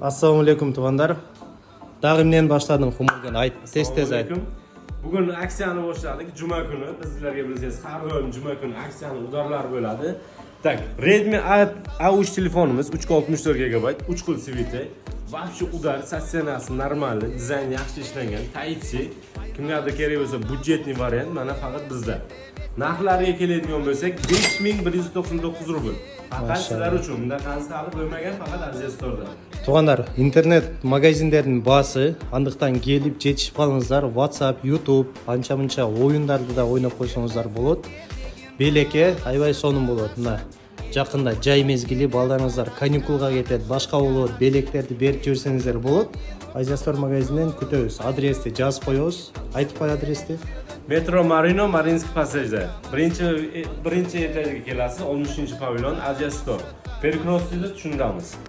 Assalomu alaykum tuvanlar. Dagı menen başladım Humurgan ayt, tez ayt. Bugün aksiyani boshladik. Juma kuni sizlarga bilsangiz har doim juma kuni aksiyani udorlar bo'ladi. Tak, Redmi A3 telefonimiz 364 GB, 3 xil sviti. Вообще udar, sostenasi normal, dizayni yaxshi ishlangan, Type-C. Kimlarga kerak bo'lsa budjetli variant mana faqat bizda. Narxlariga keladigan bo'lsak 5199 rubl. Faqat sizlar uchun. Bunda qancha hali bo'lmagan, faqat Aziz Store'da. Tuvanlar, internet magazinlerin bası, andıktan gelip жетişip kalыңızlar. WhatsApp, YouTube, ança-munça oyunlarda da oynap koysanızlar bolot. Белеке аябай сонун болот. Мына жакында жай мезгили балдарыңыздар каникулга кетет, башка болот, белектерди берип жиберсеңиздер болот. Азия Store магазининен күтөбүз. Адрести жазып коебуз. Айтып кой адрести. Metro Marino, Marinskiy passajda. Birinchi etajga kelasiz, 60-pavilyon Asia Store. Perkross'da tushunamiz.